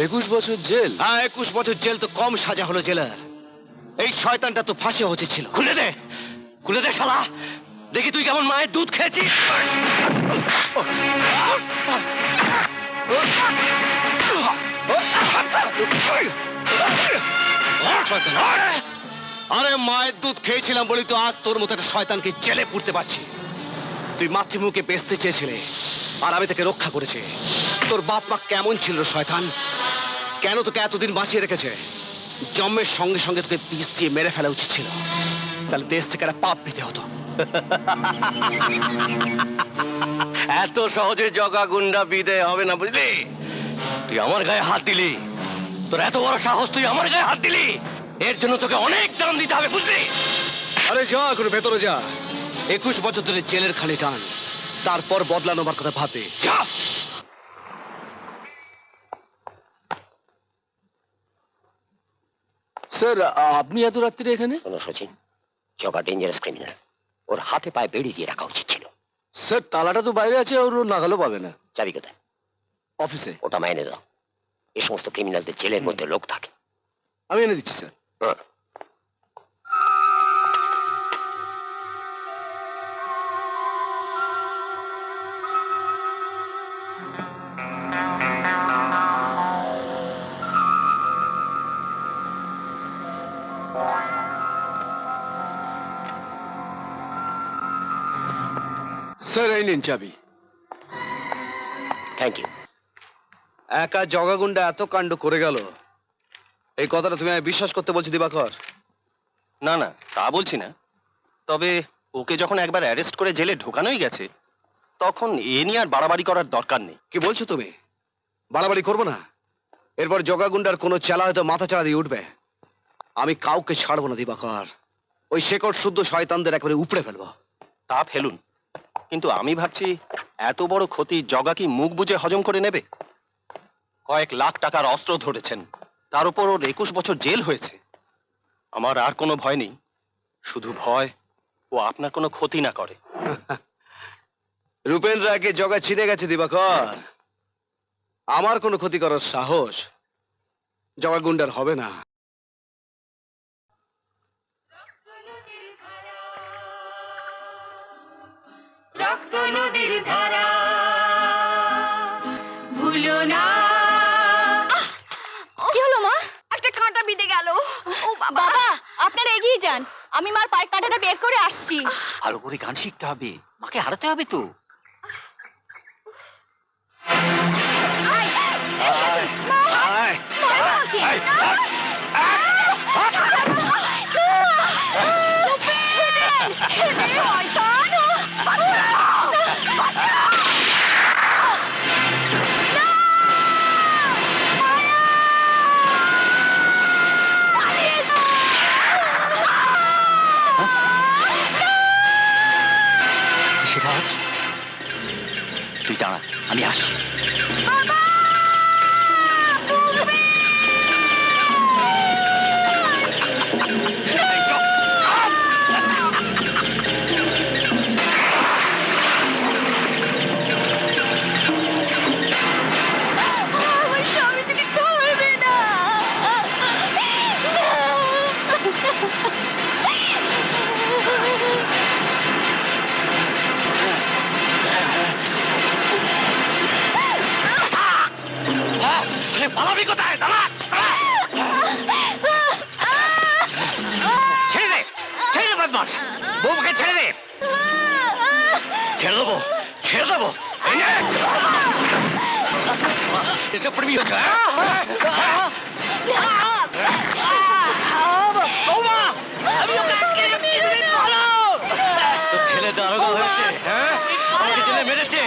21 বছর জেল? হ্যাঁ, 21 বছর জেল তো কম সাজা হলো জেলার। এই শয়তানটা তো ফাঁসি হতে ছিল। খুলে দে শালা, দেখি তুই কেমন মায়ের দুধ খেয়েছিস। আরে মায়ের দুধ খেয়েছিলাম বলি তো আজ তোর মতো একটা শয়তানকে জেলে পুড়তে পারছি। তুই মাতৃমুখে বেঁচতে চেয়েছিলে আর আমি তাকে রক্ষা করেছি। তোর বাপ মা কেমন ছিল শয়তান? কেন তোকে এতদিন বাঁচিয়ে রেখেছে? জন্মের সঙ্গে সঙ্গে তোকে পিস দিয়ে মেরে ফেলা উচিত ছিল, তাহলে দেশ থেকে একটা পাপ পেতে হতো। এত সহজে জগা গুন্ডা বিদে হবে না, বুঝলি? তুই আমার গায়ে হাত দিলি, তোর এত বড় সাহস, তুই আমার গায়ে হাত দিলি, এর জন্য তোকে অনেক দাম দিতে হবে, বুঝলি? আরে যা এখন ভেতরে যা, 21 বছর ধরে জেলের খালি টান, তারপর বদলা নেবার কথা ভাববে। যা। স্যার, আপনি এত রাত্রিরে এখানে? শোনো সচিন, জগা ডেঞ্জারাস ক্রিমিনাল, ওর হাতে পায়ে বেড়ি দিয়ে রাখা উচিত ছিল। স্যার, তালাটা তো বাইরে আছে, ওর নাগালও পাবে না। চাবি কোথায়? অফিসে। ওটা মাইনে দাও। এই সমস্ত ক্রিমিনালদের জেলের মধ্যে লোক থাকে। আমি এনে দিচ্ছি স্যার। স্যার, এই নিন চাবি। Thank you. একা জগাগুন্ডা এত কাণ্ড করে গেল, এই কথাটা তুমি বিশ্বাস করতে বলছি দিবাকর? না না, তা বলছি না, তবে ওকে যখন একবার অ্যারেস্ট করে জেলে ঢোকানোই গেছে, তখন এ নিয়ে আর বাড়াবাড়ি করার দরকার নেই। কি বলছো তুমি? বাড়াবাড়ি করবো না? এরপর জগাগুন্ডার কোনো চেলা হয়তো মাথা চাড়া দিয়ে উঠবে। আমি কাউকে ছাড়বো না দিবাকর, ওই শেকড় শুদ্ধ শয়তানদের একেবারে উপড়ে ফেলবো। তা ফেলুন, কিন্তু আমি ভাবছি এত বড় ক্ষতি জগা কি মুখ বুজে হজম করে নেবে? কয়েক লাখ টাকার অস্ত্র ধরেছেন, তার উপর ওর 21 বছর জেল হয়েছে। আমার আর কোনো ভয় নেই, শুধু ভয় ও আপনার কোনো ক্ষতি না করে। রূপেন রায়কে জগা চিনে গেছে দিবাকর, আমার কোনো ক্ষতি করার সাহস জগাগুন্ডার হবে না। রক্ত নদীর ধারা ভুলো না। কি হলো মা? একটা কাঁটা বিঁধে গেল। ও বাবা, আপনারা এগিয়ে যান, আমি মার পায়ের কাঁটাটা বের করে আসছি। ভালো করে গান শিখতে হবে, মাকে হারাতে হবে তো। সিরাজ, তুই দাঁড়া, আমি আসছি। পালাবি কোথায়? দাঁড়া, ছেড়ে দে, ছেড়ে দে বদমাস, বউকে ছেড়ে দে। ছেড়ে দেবো, ছেড়ে দেবো। এসব প্রেমী হচ্ছে। তোর ছেলে দারোগা হয়েছে, হ্যাঁ, আমাকে ছেলে মেরেছে।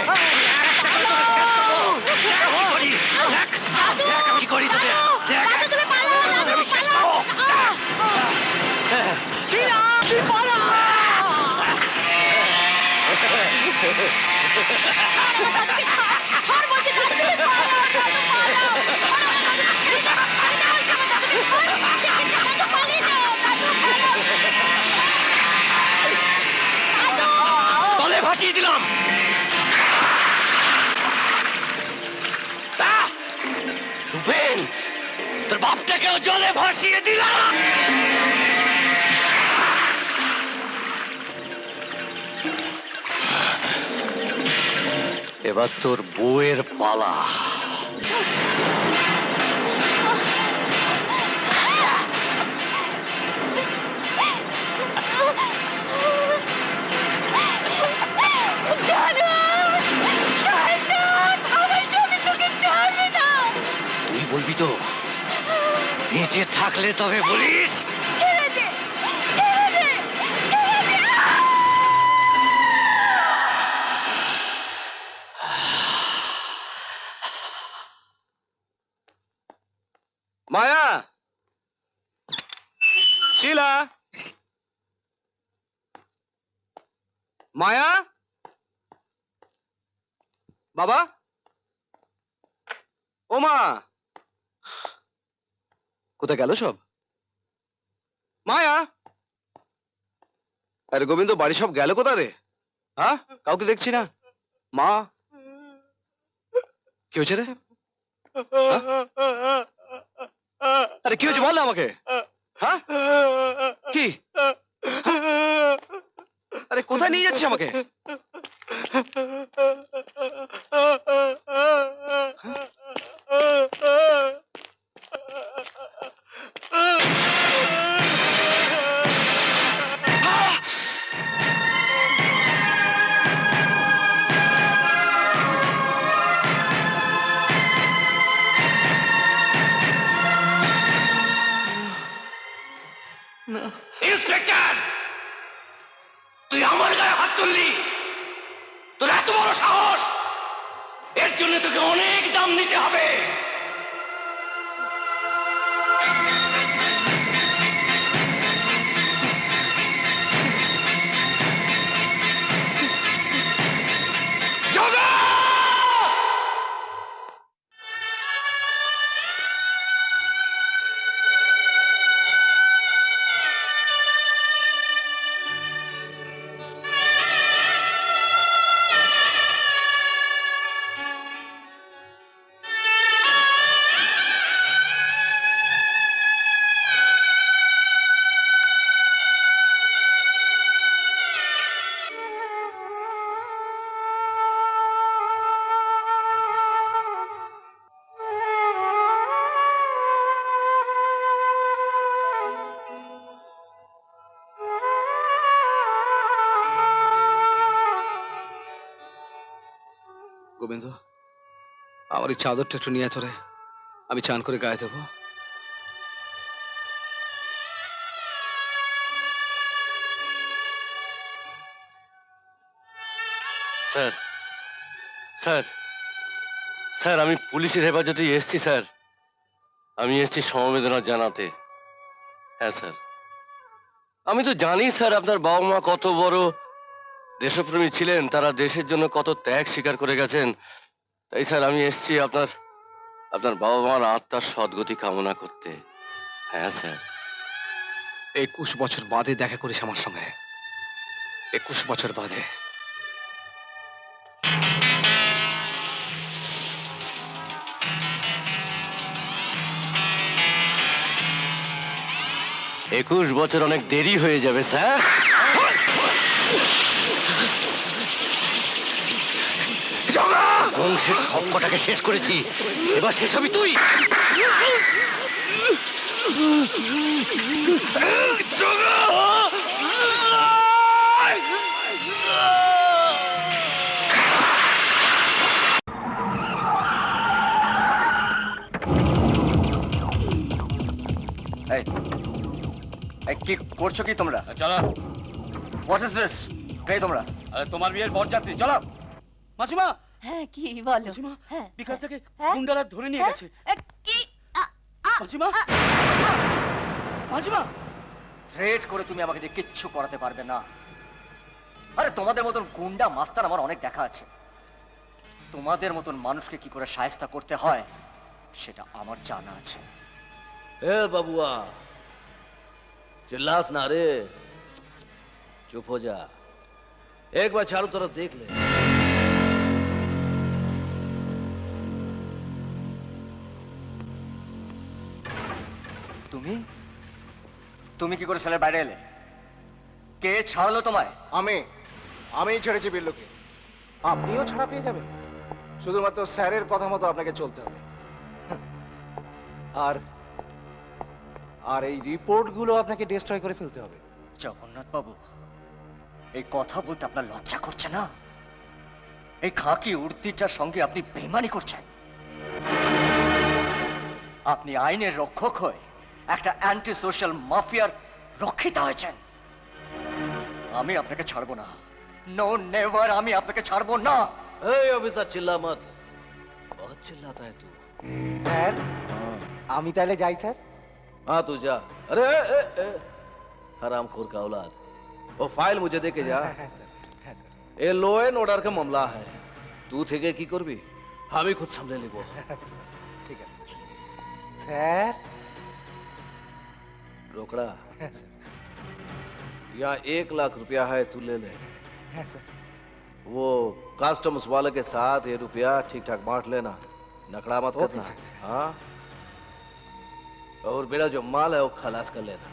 কি করি তোদের? তলে ভাসিয়ে দিলাম। রূপেন, বাপটাকেও জলে ভাসিয়ে দিলাম। এবার তোর বউয়ের পালা। তুই বলবি তো? বেঁচে থাকলে তবে বলিস। মায়া, শিলা, মায়া, বাবা, ও মা, কোথায় গেল সব? মায়া, আরে গোবিন্দ, বাড়ি সব গেল কোথা রে? হ্যাঁ, কাউকে দেখছি না। মা, কি হয়েছে রে? হ্যাঁ? আরে কি হয়েছে বল না আমাকে। হ্যাঁ, কি? আরে কোথায় নিয়ে যাচ্ছিস আমাকে? ইন্সপেক্টর, তুই আমার গায়ে হাত তুললি? তোর এত বড় সাহস! এর জন্য তোকে অনেক দাম নিতে হবে। জগা! গোবিন্দ, আমার এই চাদরটা একটু নিয়ে তোরে, আমি চান করে গায়ে দেবো। স্যার, স্যার, স্যার, আমি পুলিশের হেফাজতে এসেছি স্যার। আমি এসেছি সমবেদনা জানাতে। হ্যাঁ স্যার, আমি তো জানি স্যার আপনার বাবা মা কত বড় দেশপ্রেমী ছিলেন, তারা দেশের জন্য কত ত্যাগ স্বীকার করে গেছেন। তাই স্যার আমি এসেছি আপনার বাবা মার আত্মার সদ্গতি কামনা করতে। হ্যাঁ স্যার। 21 বছর বাদে দেখা করিস আমার সঙ্গে। 21 বছর বাদে। 21 বছর অনেক দেরি হয়ে যাবে স্যার। বংশের সবকটাকে শেষ করেছি, এবার শেষ হবি তুই। কি করছো কি তোমরা? চলো। What is this? কে তোমরা? আরে তোমার বিয়ের বরযাত্রী, চলো। মাসিমা, হ্যাঁ, কি বলো? মাসিমা, হ্যাঁ, বিকাশ থেকে হ্যাঁ? গুন্ডারা ধরে নিয়ে গেছে। কি? মাসিমা, মাসিমা, থ্রেট করে তুমি আমাকে দিয়ে কিচ্ছু করাতে পারবে না। আরে তোমাদের মতন গুন্ডা মাস্টার আমার অনেক দেখা আছে। তোমাদের মতন মানুষকে কি করে শায়েস্তা করতে হয় সেটা আমার জানা আছে। ए बबुआ, चिल्लास ना रे, चुप हो जा। एक बार चारों तरफ देख ले। তুমি তুমি কি করে সেলের বাইরে এলে? কে ছাড়লো তোমায়? আমিই ছেড়েছি বিল্লুকে। আপনিও ছাড়া পেয়ে যাবেন, শুধুমাত্র স্যারের কথা মতো আপনাকে চলতে হবে। আর আর এই রিপোর্টগুলো আপনাকে ডিস্ট্রয় করে ফেলতে হবে। জগন্নাথ বাবু, এই কথা বলতে আপনার লজ্জা করছে না? এই খাকি উর্দিটার সঙ্গে আপনি বেইমানি করছেন। আপনি আইনের রক্ষক হয়ে একটা অ্যান্টি সোশ্যাল মাফিয়ার রক্ষিতা হয়েছেন। আমি আপনাকে ছাড়বো না। নো নেভার, আমি আপনাকে ছাড়বো না। ए ऑफिसर चिल्ला मत, बहुत चिल्लाता है तू। স্যার আমি তাহলে যাই স্যার? हाँ तू जा। अरे हरामखोर का औलाद, वो फाइल मुझे दे के जा। হ্যাঁ স্যার, হ্যাঁ sir. A low and order का मामला है, तू থেকে কি করবি আমি খুদ সামলে নেব। আচ্ছা স্যার, ঠিক আছে স্যার। স্যার रोकड़ा, হ্যাঁ স্যার, यहाँ 1 लाख रुपया है, तू ले ले। হ্যাঁ স্যার। वो कस्टम्स वाले के साथ ये रुपया ठीक ठाक बांट लेना, नकड़ा मत ओके करना। सर। हाँ, और मेरा जो माल है वो खलास कर लेना,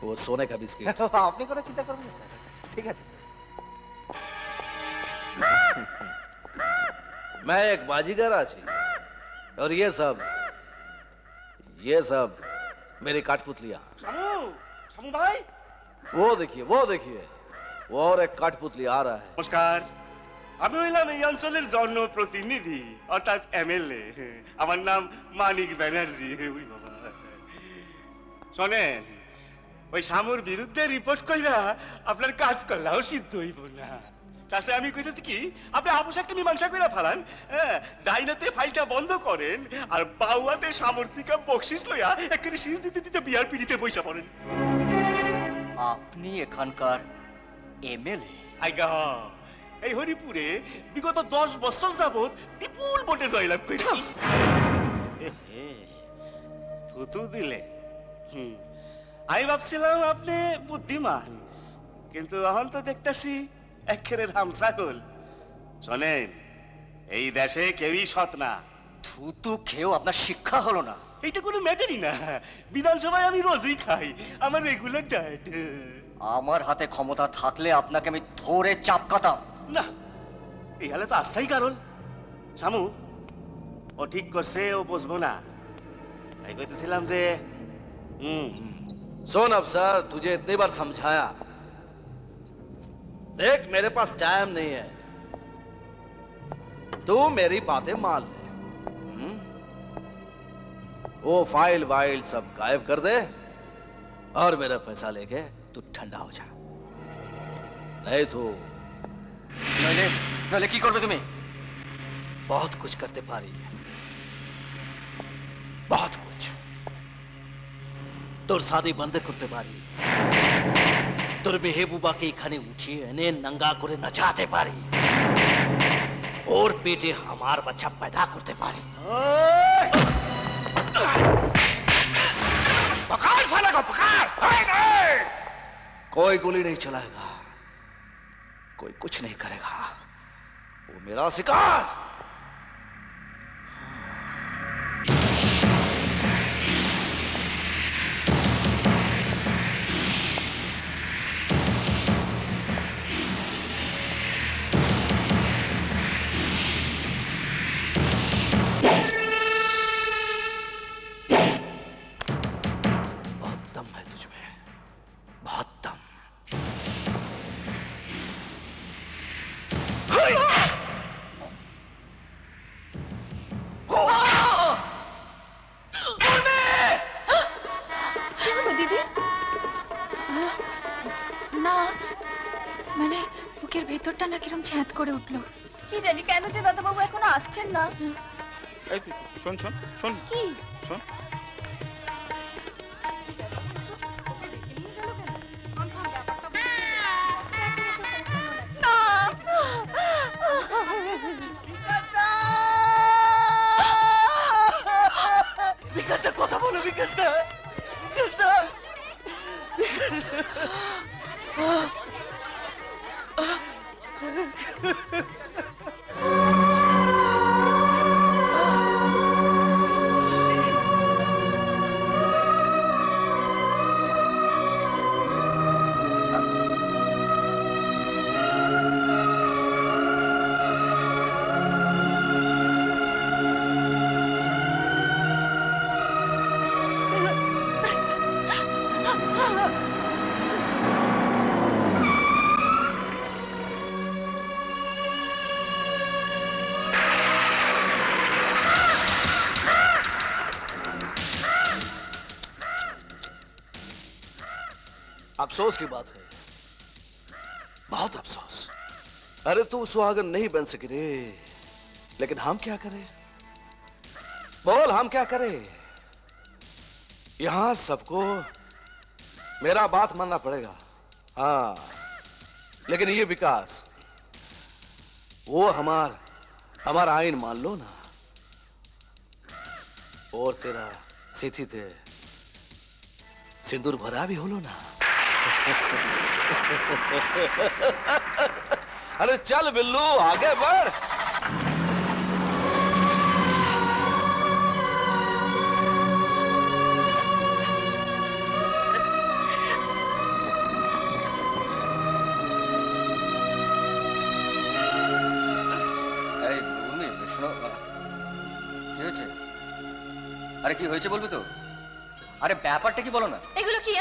वो सोने का बिस्किट। আপনি কোনো চিন্তা করবেন না স্যার, ঠিক আছে স্যার। मैं एक बाजीगर आची, और ये सब मेरी काठपुतलियां। শামু ভাই वो देखिए वो और एक काठपुतली आ रहा है। নমস্কার, আমি হইলাম এই অঞ্চলের জনপ্রতিনিধি অর্থাৎ এমএলএ। আমার নাম মানিক ব্যানার্জি। ওই বাবা, শোনেন, ওই শামুর বিরুদ্ধে রিপোর্ট কইরা আপনার কাজ করলাও সিদ্ধ হইব না। তাছে আমি কইতেছি কি, আপনি আপোষাকটা মীমাংসা কইরা ফেলান, ডাইনাতে ফাইলটা বন্ধ করেন, আর বাউয়াতে সামর্থিকা বকশিস লইয়া একেবারে শীষ দিতে দিতে বিয়ার পিড়িতে বইসা পড়েন। আপনি এখানকার এমএলএ? আইগা, এই হরিপুরে বিগত 10 বছর যাবত বিপুল ভোটে জয়লাভ করেছি। থুতু দিলে। আমি ভাবছিলাম আপনি বুদ্ধিমান, কিন্তু এখন তো দেখতেছি একেবারে রামছাগল। শোনেন, এই দেশে কেউই সৎ না। থুতু খেয়েও আপনার শিক্ষা হলো না? এইটা কোনো ম্যাটারই না, বিধানসভায় আমি রোজই খাই, আমার রেগুলার ডায়েট। আমার হাতে ক্ষমতা থাকলে আপনাকে আমি ধরে চাপকাতাম। না, এই হালে তো আসাই কারণ। শামু, ও ঠিক করছে, ও বুঝবো না, তাই কইতেছিলাম যে सुन अफसर, तुझे इतनी बार समझाया, देख मेरे पास टाइम नहीं है, तू मेरी बातें मान ले। वो फाइल वाइल सब गायब कर दे और मेरा पैसा लेके तू ठंडा हो जा, नहीं तो নইলে কি করবে তুমি? बहुत कुछ करते पारी, बहुत कुछ। তোর শাদি বন্ধ করতে পারি, তোর মেহবুবাকে এখানে উঠিয়ে এনে নঙ্গা করে নাচাতে পারি, ওর পেটে আমার বাচ্চা पैदा করতে পারি। पकड़ साले को, पकड़। कोई गोली नहीं चलाएगा, कोई कुछ नहीं करेगा, वो मेरा शिकार। बहुत दम है तुझमें, बहुत दम। কি হলো দিদি? না মানে বুকের ভেতরটা না কিরম ছ্যাঁত করে উঠলো। কি জানি কেন যে দাদাবাবু এখনো আসছেন না। এই তুই, শোন শোন শোন কি শোন, ওকে ডেকে নিয়ে গেল কেন? খান খান ব্যাপারটা বুঝতে এখন এসে পৌঁছালো না। বিকাশদা, কথা বলো বিকাশদা, বিকাশদা। अफसोस की बात है, बहुत अफसोस। अरे तू सुहागन नहीं बन सकी रे, लेकिन हम क्या करें? बोल हम क्या करें? यहां सबको मेरा बात मानना पड़ेगा। हाँ, लेकिन ये विकास, वो हमारा आइन मान लो ना, और तेरा सीधी थे सिंदूर भरा भी हो लो ना। अरे चल बिल्लू, आगे बढ़। এই উর্মি, শোনো, কি হয়েছে? আরে কি হয়েছে বলবি তো? আরে ব্যাপারটা কি বলো না। এগুলো কি?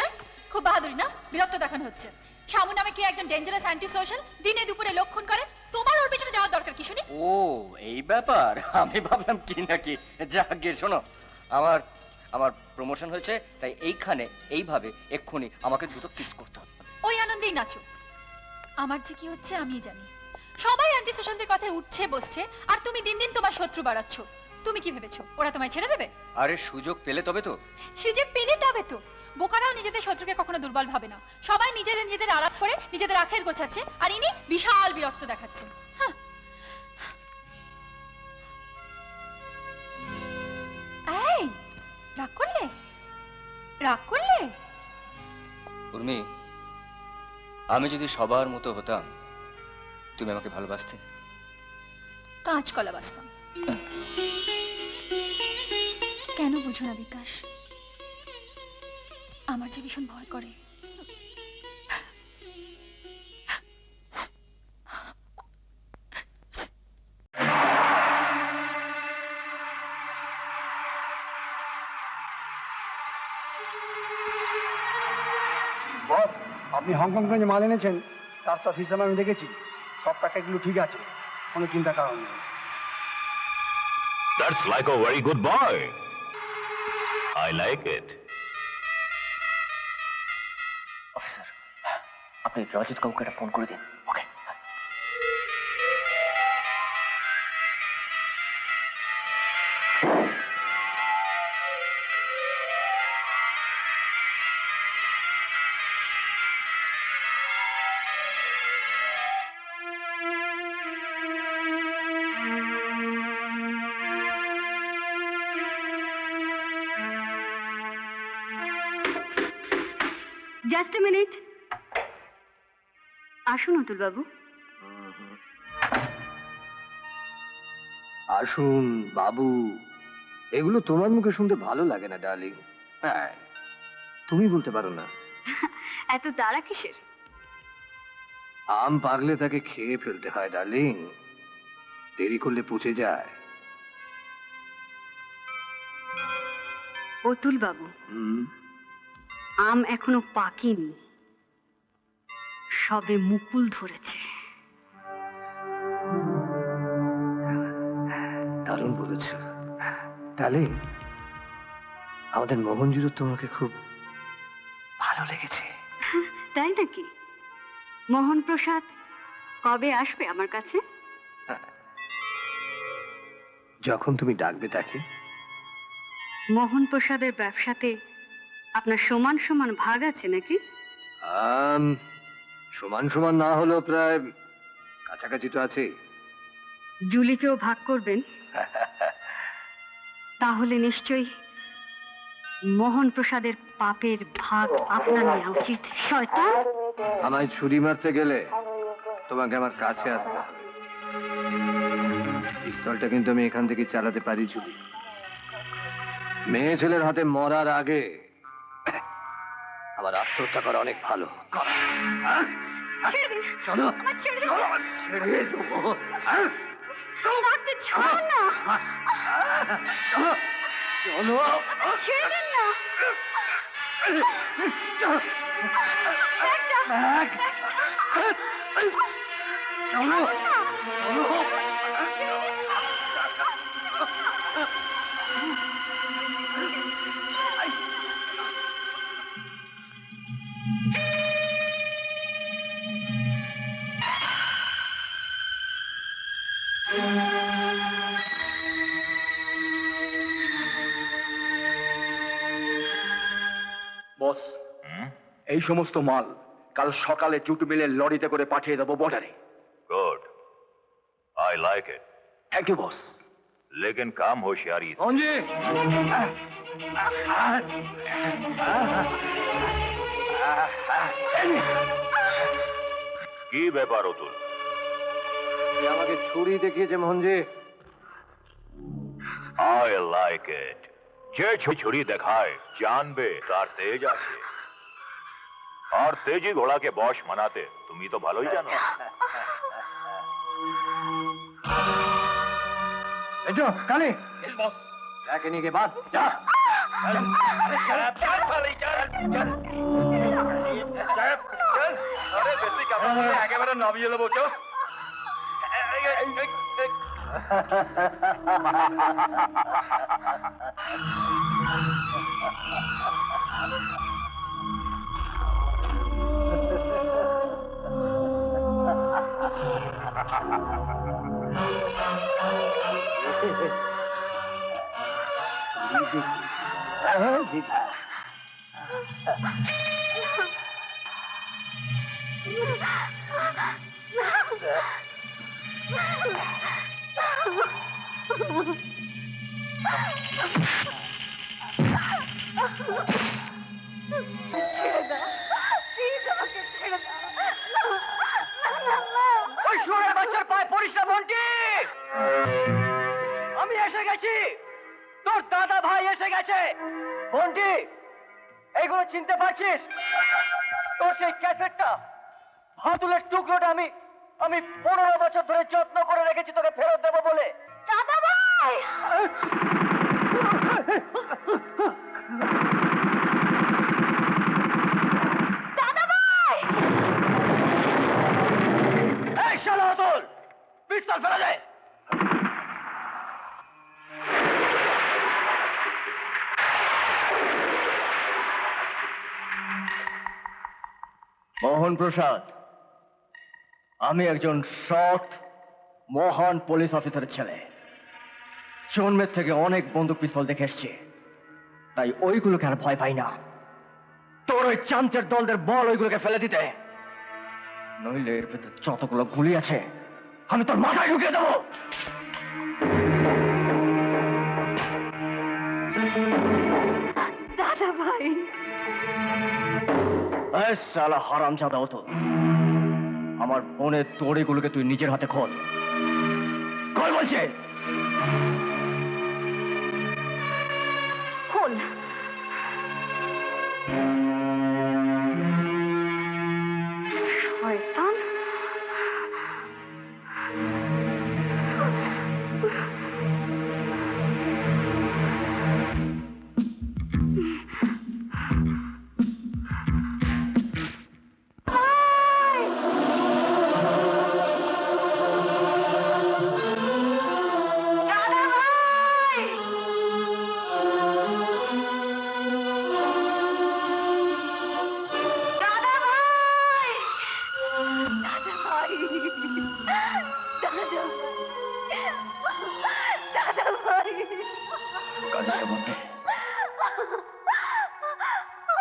খুব বাহাদুরি না? বিরক্ত দেখানো হচ্ছে। শামু নামে কি একজন ডেঞ্জারাস অ্যান্টি সোশ্যাল দিনে দুপুরে লক্ষণ করে, তোমার ওর পিছনে যাওয়ার দরকার কি শুনি? ও এই ব্যাপার, আমি ভাবলাম কি নাকি। যাকে শোনো, আমার আমার প্রমোশন হয়েছে, তাই এইখানে এইভাবে এক্ষুনি আমাকে দুটো কিস করতে হবে। ওই আনন্দেই নাচো। আমার যে কি হচ্ছে আমি জানি। সবাই অ্যান্টি সোশ্যালদের কথায় উঠছে বসছে, আর তুমি দিন দিন তোমার শত্রু বাড়াচ্ছ। তুমি কি ভেবেছো ওরা তোমায় ছেড়ে দেবে? আরে সুযোগ পেলে তবে তো। সুযোগ পেলে তবে তো। বোকারাও নিজেদের শত্রুকে কখনো দুর্বল ভাবে না। সবাই নিজেদের আলাপ করে নিজেদের আখের গোছাচ্ছে, আর ইনি বিশাল বিরক্ত দেখাচ্ছেন। এই রাগ করলে? রাগ করলে? উর্মি, আমি যদি সবার মতো হতাম, তুমি আমাকে ভালোবাসতে? কাঁচকলা বাসতাম। কেন বুঝো না বিকাশ? আমার যে ভীষণ ভয় করে। বস, আপনি হংকং থেকে মাল এনেছেন, তার সব হিসাবে আমি দেখেছি। সব প্যাকেটগুলো ঠিক আছে, কোনো চিন্তা কারণ নেই। That's like a very good boy. I like it. Officer, আপনি রজত কাউকে একটা ফোন করে দিন। ওকে। Just a minute. আসুন অতুল বাবু। আসুন বাবু, এগুলো তোমার মুখে শুনতে ভালো লাগে না ডার্লিং। হ্যাঁ, তুমি বলতে পারো না? এত তাড়া কিসের? আম পারলে তাকে খেয়ে ফেলতে হয় ডার্লিং, দেরি করলে পচে যায়। অতুল বাবু, আম এখনো পাকেনি, সবে মুকুল ধরেছে। দারুণ বলেছ ডার্লিং, আমাদের মোহনজিরও তোমাকে খুব ভালো লেগেছে। তাই নাকি? মোহন প্রসাদ কবে আসবে আমার কাছে? যখন তুমি ডাকবে তাকে। মোহন প্রসাদের ব্যবসাতে আপনার সমান সমান ভাগ আছে নাকি? সমান সমান না হলেও প্রায় কাছাকাছি তো আছে। জুলিকেও ভাগ করবেন? তাহলে নিশ্চয়ই মোহন প্রসাদের পাপের ভাগ আপনার নেওয়া উচিত। শয়তান! আমায় ছুরি মারতে গেলে তোমাকে আমার কাছে আসতে হবে। পিস্তলটা কিন্তু আমি এখান থেকে চালাতে পারি জুলি। মেয়ে ছেলের হাতে মরার আগে আমার আত্মহত্যা করা অনেক ভালো। চলো, ছেড়ে দেবো। ছাড়ুন না। চলো, ছেড়ে দিন না। চলো, চলো। এই সমস্ত মাল কাল সকালে জুট মিলের লরিতে করে পাঠিয়ে দেবো বর্ডারে। Good I like it thank you boss. लेकिन काम होशियारी से। অঞ্জি কি ব্যাপার অতুল? আমাকে ছুরি দেখিয়েছে মঞ্জি। আই লাইক ইট। যে ছুরি দেখায় জানবে তার তেজ আছে, আর তেজি ঘোড়াকে বশ মানাতে তুমি তো ভালোই জানো। কানে একে নিয়ে বাদ যা। একেবারে নামিয়ে দেবো। চল ওই শুয়োরের বাচ্চার পায়ে পড়িস না বন্টি। আমি এসে গেছি, তোর দাদা ভাই এসে গেছে। বন্টি, এইগুলো চিনতে পারছিস? তোর সেই ক্যাসেটটা, ভাতুলের টুকরোটা আমি 15 বছর ধরে যত্ন করে রেখেছি তোকে ফেরত দেবো বলে। দাদা ভাই, দাদা ভাই, এই শালা অতুল, পিস্তল ফেলে দে। মোহন প্রসাদ, আমি একজন সৎ মহান পুলিশ অফিসারের ছেলে। জন্মের থেকে অনেক বন্দুক পিস্তল দেখে এসছি, তাই ওইগুলোকে আর ভয় পাই না। তোর ওই চামচের দলদের বল ওইগুলোকে ফেলে দিতে, নইলে এর ভেতর যতগুলো গুলি আছে আমি তোর মাথায় ঢুকিয়ে দেবো। দাদা ভাই, শালা হারামজাদা হতো, আমার বোনের তোড়েগুলোকে তুই নিজের হাতে খোল। খোল বলছে। খোল। শয়তান,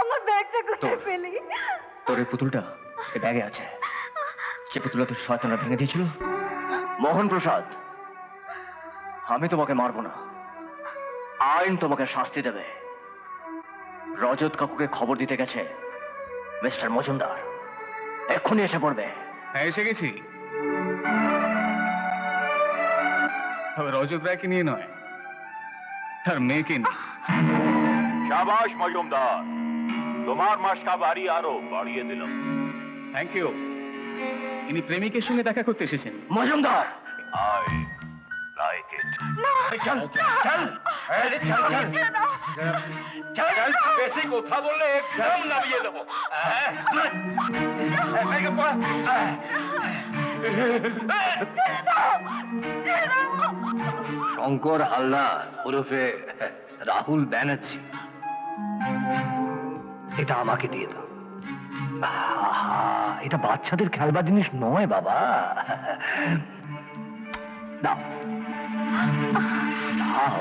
আমার ব্যাগটা কোথায় পেলি? তোর এই পুতুলটা এই ব্যাগে আছে, যে পুতুলটা তোর শয়তানরা ভেঙে দিয়েছিল। মোহন প্রসাদ, আমি তোমাকে মারবো না, আইন তোমাকে শাস্তি দেবে। রজত কাকুকে খবর দিতে গেছে মিস্টার মজুমদার, এক্ষুনি এসে পড়বে। হ্যাঁ, এসে গেছি। তবে রজত রায়কে নিয়ে নয়, তার মেয়েকে নিয়ে। শাবাশ মজুমদার, তোমার মাসকা বাড়ি আরো বাড়িয়ে দিলাম। Thank you. ইনি প্রেমিকের সঙ্গে দেখা করতে এসেছেন। Majumdar, I like it. চল চল চল চল, বেশি কথা বললে একদম নামিয়ে দেবো। শঙ্কর হালদার ওরফে রাহুল ব্যানার্জি, এটা আমাকে দিয়ে দাও। এটা বাচ্চাদের খেলবার জিনিস নয় বাবা। দাও দাও।